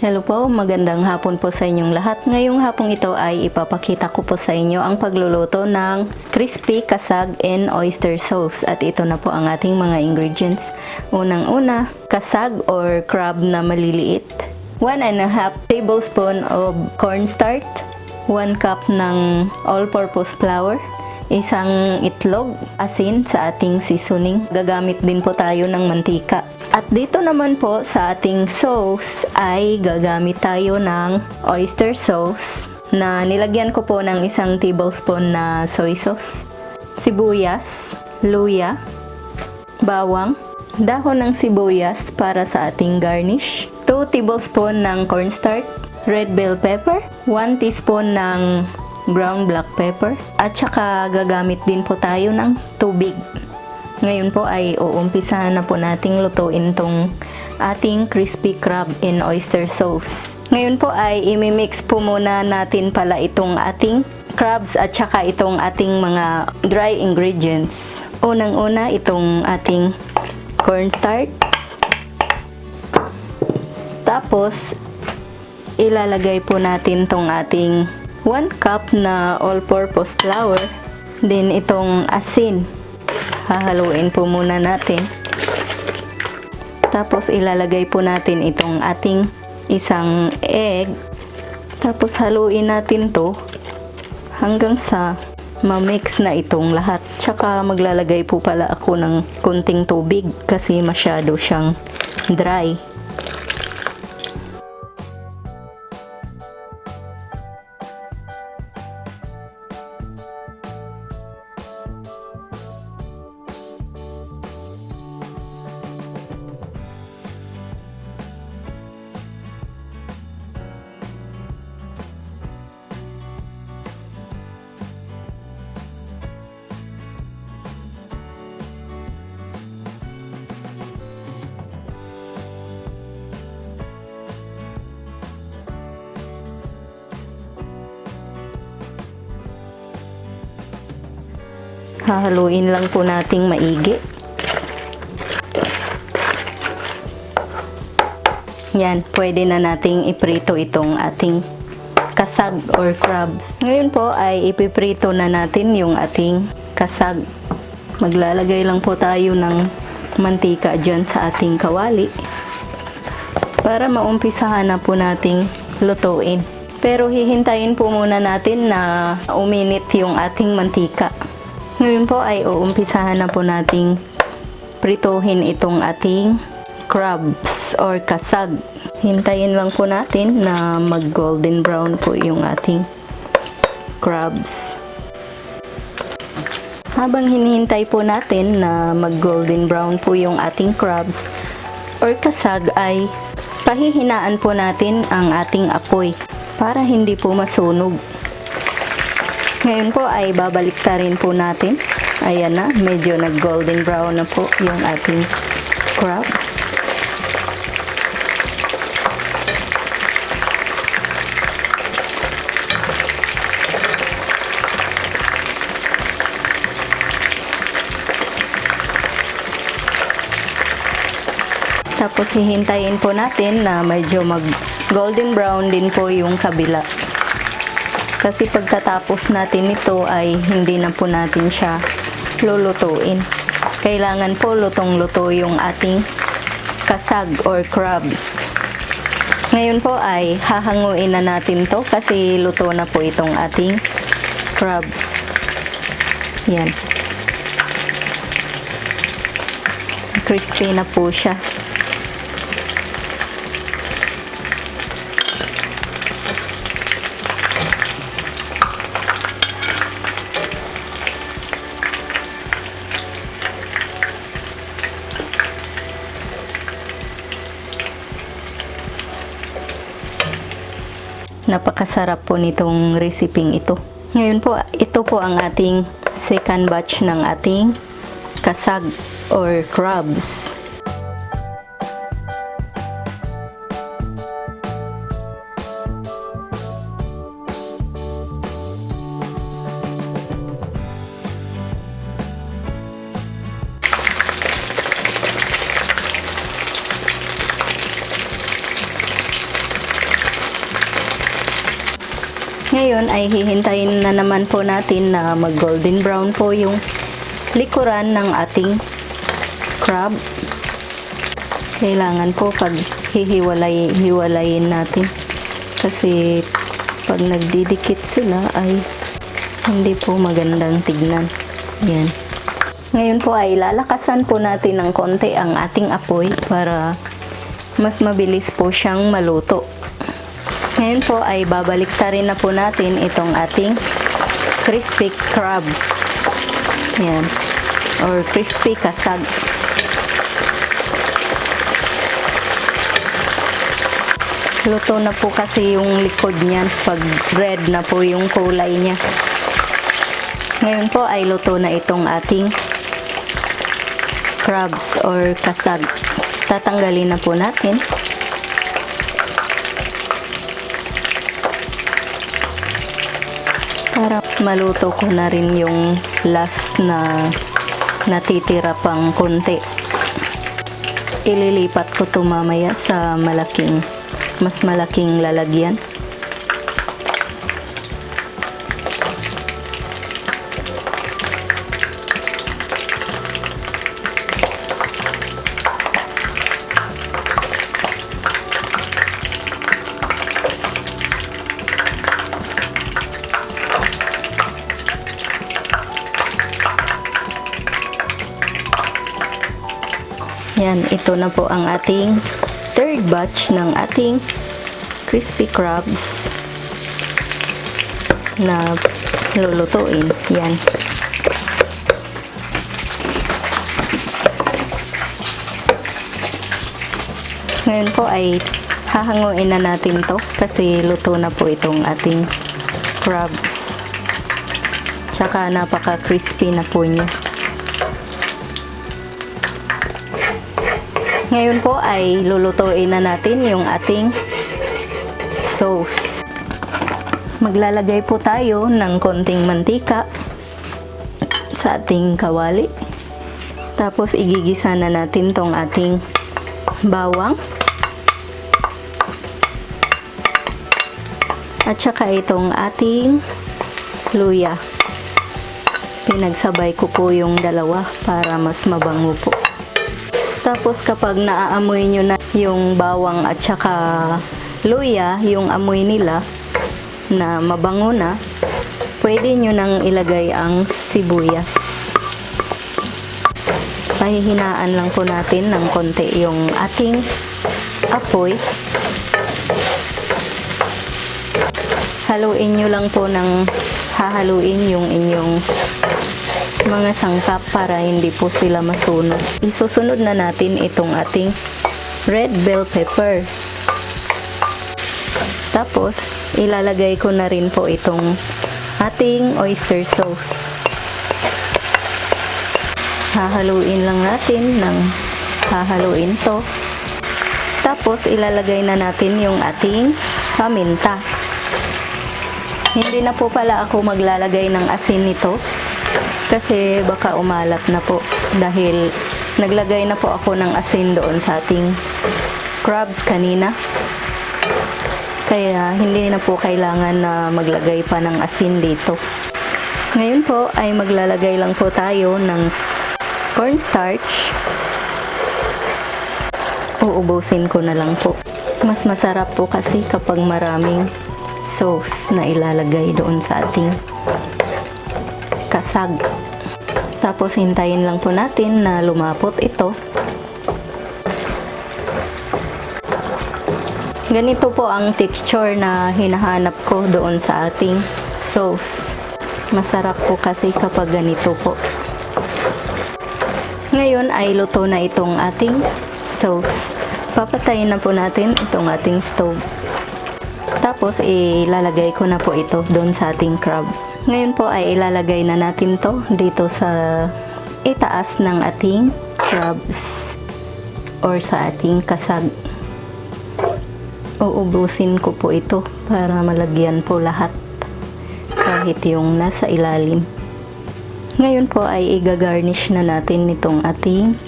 Hello po, magandang hapon po sa inyong lahat. Ngayong hapong ito ay ipapakita ko po sa inyo ang pagluluto ng crispy kasag and oyster sauce. At ito na po ang ating mga ingredients. Unang-una, kasag or crab na maliliit. 1.5 tablespoon of cornstarch. 1 cup ng all-purpose flour. Isang itlog, asin sa ating seasoning. Gagamit din po tayo ng mantika. At dito naman po sa ating sauce ay gagamit tayo ng oyster sauce na nilagyan ko po ng 1 tablespoon na soy sauce, sibuyas, luya, bawang, dahon ng sibuyas para sa ating garnish, 2 tablespoon ng cornstarch, red bell pepper, 1 teaspoon ng ground black pepper, at saka gagamit din po tayo ng tubig. Ngayon po ay uumpisahan na po nating lutuin tong ating crispy crab and oyster sauce. Ngayon po ay imimix po muna natin pala itong ating crabs at saka itong ating mga dry ingredients. Unang-una itong ating cornstarch. Tapos ilalagay po natin tong ating 1 cup na all-purpose flour. Then itong asin. Hahaluin po muna natin. Tapos ilalagay po natin itong ating 1 egg. Tapos haluin natin to hanggang sa ma-mix na itong lahat. Tsaka maglalagay po pala ako ng konting tubig kasi masyado siyang dry. Hahaluin lang po nating maigi. Yan, pwede na nating iprito itong ating kasag or crabs. Ngayon po ay ipiprito na natin yung ating kasag. Maglalagay lang po tayo ng mantika dyan sa ating kawali para maumpisahan na po nating lutuin. Pero hihintayin po muna natin na uminit yung ating mantika. Ngayon po ay uumpisahan na po nating prituhin itong ating crabs or kasag. Hintayin lang po natin na mag golden brown po yung ating crabs. Habang hinihintay po natin na mag golden brown po yung ating crabs or kasag ay pahihinaan po natin ang ating apoy para hindi po masunog. Ngayon po ay babalik ta rin po natin. Ayan na, medyo nag golden brown na po yung ating crabs. Tapos hihintayin po natin na medyo mag golden brown din po yung kabila. Kasi pagkatapos natin ito ay hindi na po natin siya lulutuin. Kailangan po lutong-luto yung ating kasag or crabs. Ngayon po ay hahanguin na natin to kasi luto na po itong ating crabs. Yan. Crispy na po siya. Napakasarap po nitong reseping ito. Ngayon po, ito po ang ating second batch ng ating kasag or crabs. ay hihintayin na naman po natin na mag golden brown po yung likuran ng ating crab. Kailangan po pag hiwalayin natin kasi pag nagdidikit sila ay hindi po magandang tignan. Yan. Ngayon po ay lalakasan po natin ng konti ang ating apoy para mas mabilis po siyang maluto. Ngayon po ay babaliktarin na po natin itong ating crispy crabs. Yan. Or crispy kasag. Luto na po kasi yung likod niyan pag red na po yung kulay niya. Ngayon po ay luto na itong ating crabs or kasag. Tatanggalin na po natin. Para maluto ko na rin yung last na natitira pang konti. Ililipat ko to mamaya sa mas malaking lalagyan. Yan, ito na po ang ating third batch ng ating crispy crabs na lulutuin. Yan. Ngayon po ay hahanguin na natin to kasi luto na po itong ating crabs. Tsaka napaka crispy na po niya. Ngayon po ay lulutuin na natin yung ating sauce. Maglalagay po tayo ng konting mantika sa ating kawali. Tapos igigisa na natin tong ating bawang. At saka itong ating luya. Pinagsabay ko po yung dalawa para mas mabango po. Tapos kapag naaamoy nyo na yung bawang at saka luya, yung amoy nila na mabango na, pwede nyo nang ilagay ang sibuyas. Pahihinaan lang po natin ng konti yung ating apoy. Haluin nyo lang po ng hahaluin yung inyong mga sangkap para hindi po sila masunog. Isusunod na natin itong ating red bell pepper. Tapos, ilalagay ko na rin po itong ating oyster sauce. Hahaluin lang natin ng hahaluin to. Tapos, ilalagay na natin yung ating paminta. Hindi na po pala ako maglalagay ng asin nito kasi baka umalat na po dahil naglagay na po ako ng asin doon sa ating crabs kanina. Kaya hindi na po kailangan na maglagay pa ng asin dito. Ngayon po ay maglalagay lang po tayo ng cornstarch. Uubusin ko na lang po. Mas masarap po kasi kapag maraming sauce na ilalagay doon sa ating kasag. Tapos hintayin lang po natin na lumapot ito. Ganito po ang texture na hinahanap ko doon sa ating sauce. Masarap po kasi kapag ganito po. Ngayon ay luto na itong ating sauce. Papatayin na po natin itong ating stove. Tapos ilalagay ko na po ito doon sa ating crab. Ngayon po ay ilalagay na natin to dito sa itaas ng ating crabs or sa ating kasag. Uubusin ko po ito para malagyan po lahat kahit yung nasa ilalim. Ngayon po ay i-garnish na natin itong ating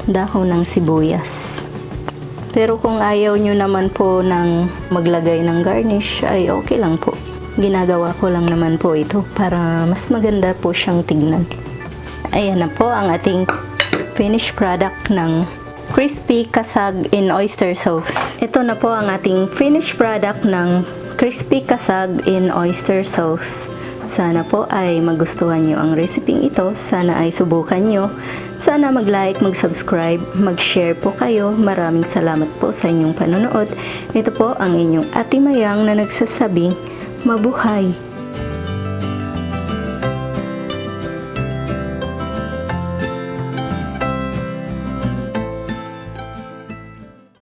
dahon ng sibuyas. Pero kung ayaw nyo naman po ng maglagay ng garnish ay okay lang po. ginagawa ko lang naman po ito para mas maganda po siyang tignan. Ayan na po ang ating finished product ng crispy kasag in oyster sauce. Ito na po ang ating finished product ng crispy kasag in oyster sauce. Sana po ay magustuhan nyo ang recipe ito. Sana ay subukan nyo. Sana mag-like, mag-subscribe, mag-share po kayo. Maraming salamat po sa inyong panonood. Ito po ang inyong Ate Mayang na nagsasabing, mabuhay!